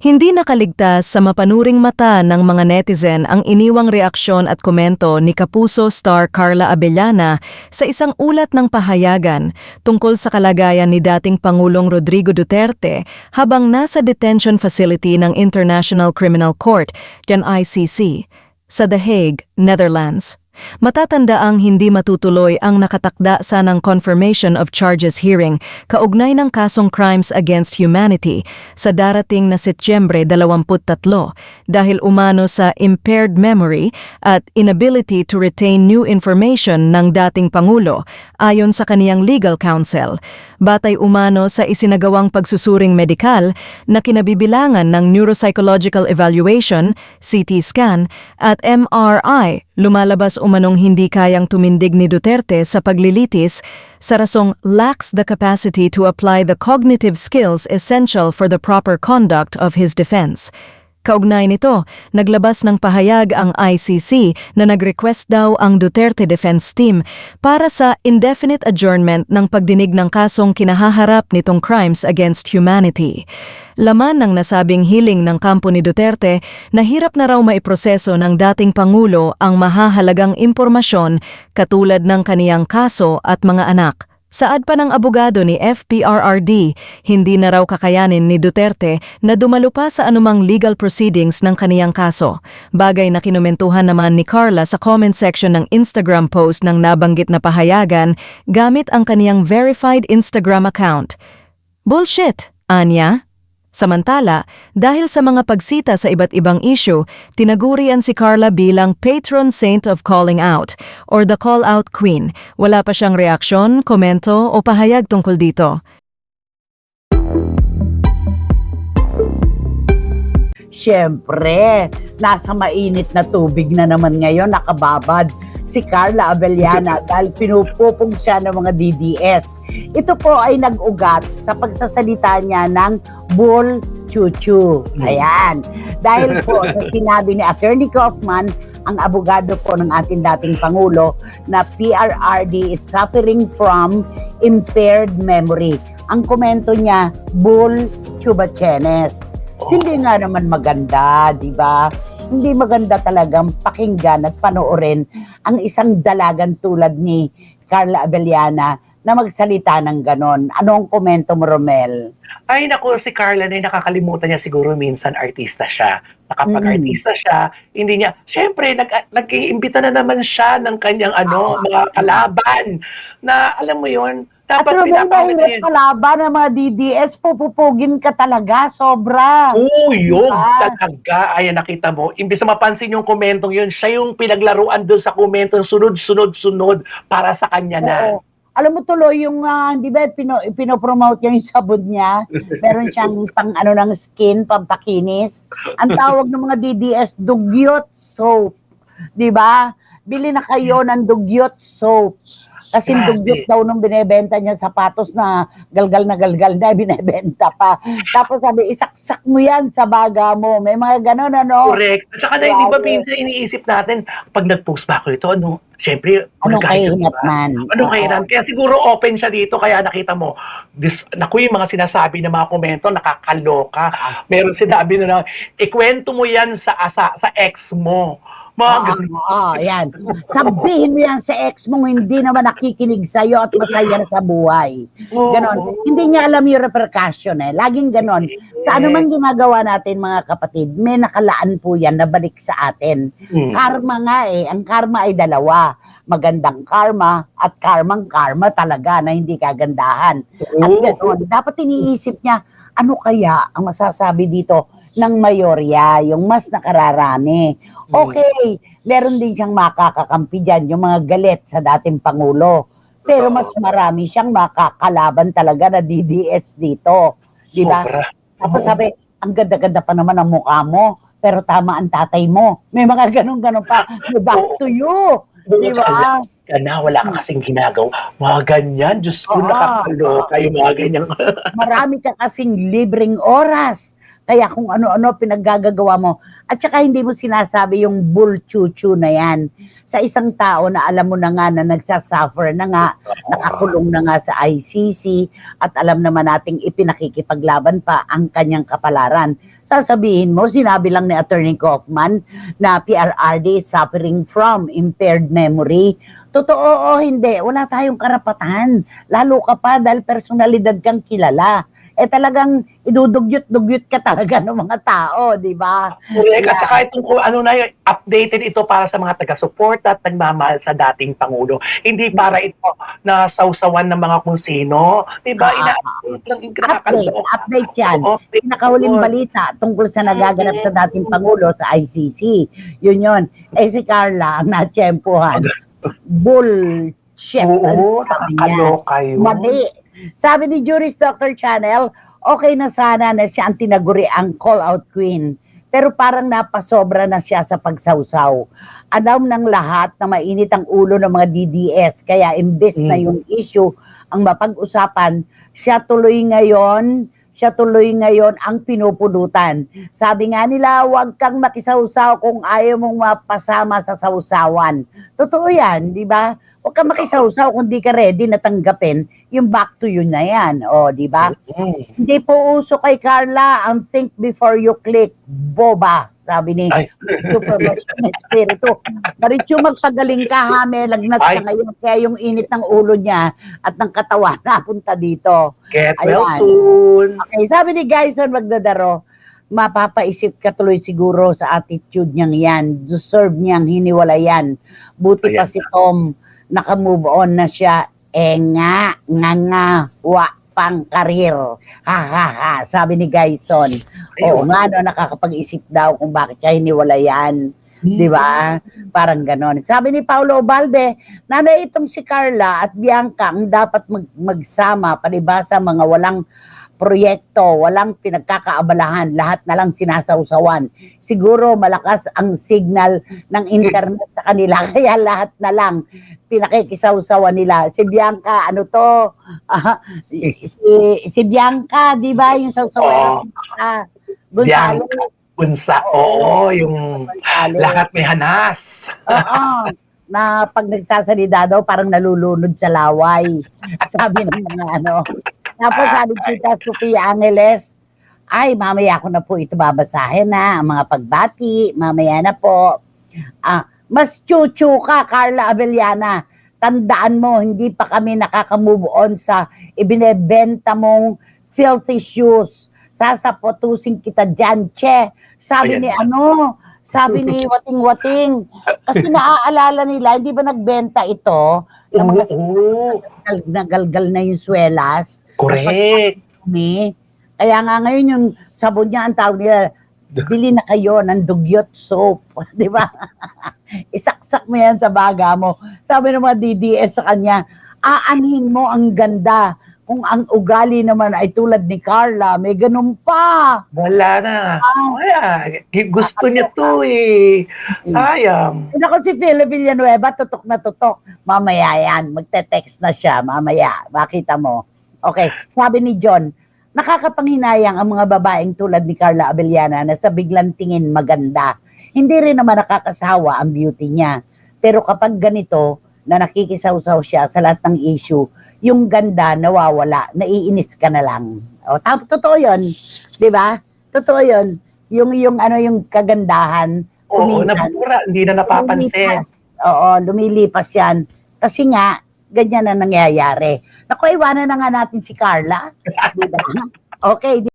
Hindi nakaligtas sa mapanuring mata ng mga netizen ang iniwang reaksyon at komento ni Kapuso star Carla Abellana sa isang ulat ng pahayagan tungkol sa kalagayan ni dating Pangulong Rodrigo Duterte habang nasa detention facility ng International Criminal Court, ICC, sa The Hague, Netherlands. Matatandaang hindi matutuloy ang nakatakda sanang confirmation of charges hearing kaugnay ng kasong Crimes Against Humanity sa darating na Setyembre 23 dahil umano sa impaired memory at inability to retain new information ng dating Pangulo ayon sa kaniyang legal counsel. Batay umano sa isinagawang pagsusuring medikal na kinabibilangan ng neuropsychological evaluation, CT scan at MRI, lumalabas umanong hindi kayang tumindig ni Duterte sa paglilitis sa rasong lacks the capacity to apply the cognitive skills essential for the proper conduct of his defense. Kaugnay nito, naglabas ng pahayag ang ICC na nag-request daw ang Duterte Defense Team para sa indefinite adjournment ng pagdinig ng kasong kinahaharap nitong Crimes Against Humanity. Laman ng nasabing hiling ng kampo ni Duterte na hirap na raw maiproseso ng dating Pangulo ang mahahalagang impormasyon katulad ng kaniyang kaso at mga anak. Saad pa ng abogado ni FPRRD, hindi na raw kakayanin ni Duterte na dumalo pa sa anumang legal proceedings ng kaniyang kaso. Bagay na kinumentuhan naman ni Carla sa comment section ng Instagram post ng nabanggit na pahayagan gamit ang kaniyang verified Instagram account. Bullshit, anya? Samantala, dahil sa mga pagsita sa iba't ibang issue, tinagurian si Carla bilang patron saint of calling out or the call-out queen. Wala pa siyang reaksyon, komento o pahayag tungkol dito. Siyempre, nasa mainit na tubig na naman ngayon nakababad si Carla Abellana dahil pinupupong siya ng mga DDS. Ito po ay nag-ugat sa pagsasalita niya ng bull chuchu. Ayan. Dahil po sa sinabi ni Attorney Kaufman, ang abogado po ng ating dating Pangulo, na PRRD is suffering from impaired memory. Ang komento niya, bull chubachenes. Hindi nga naman maganda, di ba? Hindi maganda talagang pakinggan at panoorin ang isang dalagan tulad ni Carla Abellana na magsalita ng ganon. Anong komento mo, Romel? Ay naku, si Carla na nakakalimutan niya siguro minsan artista siya. Nakapag-artista siya, hindi niya, syempre, nag-iimbita na naman siya ng kanyang mga kalaban na alam mo yon dapat pinapakita yun. Kalaban ng mga DDS, pupupugin ka talaga, sobra. Oo, yun talaga. Ayan, nakita mo, imbis na mapansin yung komentong yun, siya yung pinaglaruan doon sa komentong sunod para sa kanya na. Oo. Alam mo tuloy yung, di ba, pinopromote niya yung sabon niya. Meron siyang ng skin, pampakinis. Ang tawag ng mga DDS, dugyot soap. Di ba? Bili na kayo ng dugyot soap. Kasi dugyot daw nung binebenta niya sapatos na galgal na binebenta pa. Tapos sabi, isaksak mo yan sa baga mo. May mga ganon, Correct. At saka di ba minsan iniisip natin, pag nag-post ba ako ito, syempre, anong kahinat man? Anong kahinat? Kaya siguro open siya dito, kaya nakita mo, naku yung mga sinasabi ng mga komento, nakakaloka. Meron sinabi na, ikwento mo yan sa ex mo. Yan. Sabihin mo yan sa ex mong hindi naman nakikinig sa'yo at masaya na sa buhay. Ganon. Hindi niya alam yung repercussion Laging ganon. Sa anumang ginagawa natin mga kapatid, may nakalaan po yan na balik sa atin. Karma nga Ang karma ay dalawa. Magandang karma at karmang karma talaga na hindi kagandahan. At ganon. Dapat iniisip niya, ano kaya ang masasabi dito ng mayorya, yung mas nakararami. Okay, meron din siyang makakakampi dyan, yung mga galit sa dating Pangulo. Pero mas marami siyang makakalaban talaga na DDS dito. Di ba? Tapos sabi, ang ganda-ganda pa naman ang mukha mo, pero tama ang tatay mo. May mga ganun-ganun pa. Back to you. Di ba? Wala ka kasing ginagawa. Mga ganyan, Diyos ko, nakakaloka yung mga ganyan. Marami ka kasing libreng oras. Kaya kung ano-ano pinaggagawa mo. At saka hindi mo sinasabi yung bull chuchu na yan. Sa isang tao na alam mo na nga na nagsasuffer na nga, nakakulong na nga sa ICC, at alam naman nating ipinakikipaglaban pa ang kanyang kapalaran. Sasabihin mo, sinabi lang ni Attorney Kaufman na PRRD is suffering from impaired memory. Totoo o hindi, wala tayong karapatan. Lalo ka pa dahil personalidad kang kilala. Talagang idudugyot-dugyot ka talaga ng mga tao, di ba? Correct. At saka itong kung ano na yun, updated ito para sa mga taga-suporta at nagmamahal sa dating Pangulo. Hindi para ito na sausawan ng mga kung sino. Diba? Ina-update lang yung Update yan. Pinakahuling balita tungkol sa nagaganap sa dating Pangulo sa ICC. Yun. Si Carla ang natsyempohan. Bullshit. Oo, nakakaloka yun. Mali. Sabi ni Juris Dr. Channel, okay na sana na siya ang tinaguri ang call-out queen. Pero parang napasobra na siya sa pagsawsaw. Alam ng lahat na mainit ang ulo ng mga DDS. Kaya imbes na yung issue ang mapag-usapan, siya tuloy ngayon ang pinupulutan. Sabi nga nila, huwag kang makisawsaw kung ayaw mong mapasama sa sawsawan. Totoo yan, di ba? Huwag kang makisawsaw kung di ka ready na tanggapin yung back to you na yan. O, di ba? Hindi po uso kay Carla ang think before you click. Boba, sabi ni Super Espiritu. Marityo, magpagaling ka ha, may lagnat ka ngayon. Kaya yung init ng ulo niya at ng katawan napunta dito. Get well soon. Okay, sabi ni Gyson Magdadaro, mapapaisip ka tuloy siguro sa attitude niyang yan. Deserve niyang hiniwalayan. Buti pa si Tom, naka-move on na siya. Wa pang karir. Ha. Sabi ni Gyson. Oo nga, nakakapag-isip daw kung bakit siya hiniwalayan. Di ba? Parang ganon. Sabi ni Paulo Obalde, nanay itong si Carla at Bianca ang dapat magsama, palibasa mga walang proyekto, walang pinagkakaabalahan, lahat na lang sinasawsawan. Siguro malakas ang signal ng internet sa kanila, kaya lahat na lang pinakikisawsawan nila. Si Bianca, si Bianca, di ba yung sawsawan? Gonzales. Bunsa, oo, yung lahat may hanas. Oo, na pag nagsasalita daw, parang nalulunod sa laway. Sabi ng mga Tapos sabi kita, Sofia Angeles, ay, mamaya ko na po ito babasahin ang mga pagbati, mamaya na po. Mas chuchu ka, Carla Abellana. Tandaan mo, hindi pa kami nakaka-move on sa ibinebenta mong filthy shoes. Sasapotusin kita dyan, che. Sabi ni Wating-Wating. Kasi naaalala nila, hindi ba nagbenta ito? Ng mga nagalgal na yung swelas. Correct. Kaya nga ngayon yung sabon niya, ang tawag nila, bili na kayo ng dugyot soap. Di ba? Isaksak mo yan sa baga mo. Sabi ng mga DDS sa kanya, aanhin mo ang ganda. Kung ang ugali naman ay tulad ni Carla, may ganun pa. Wala na. Gusto niya to eh. Sayang. Ako si Philip Villanueva, tutok na tutok. Mamaya yan, magte-text na siya. Mamaya, makita mo. Okay, sabi ni John, nakakapanghinayang ang mga babaeng tulad ni Carla Abellana na sa biglang tingin maganda. Hindi rin naman nakakasawa ang beauty niya. Pero kapag ganito, na nakikisawsaw siya sa lahat ng issue, yung ganda nawawala, naiinis ka na lang. Totoo yun. Di ba? Totoo yun. Yung kagandahan. Oo, nabura, hindi na napapansin. Lumilipas yan. Kasi nga, ganyan na nangyayari. Naku, iwanan na nga natin si Carla. Diba? Okay.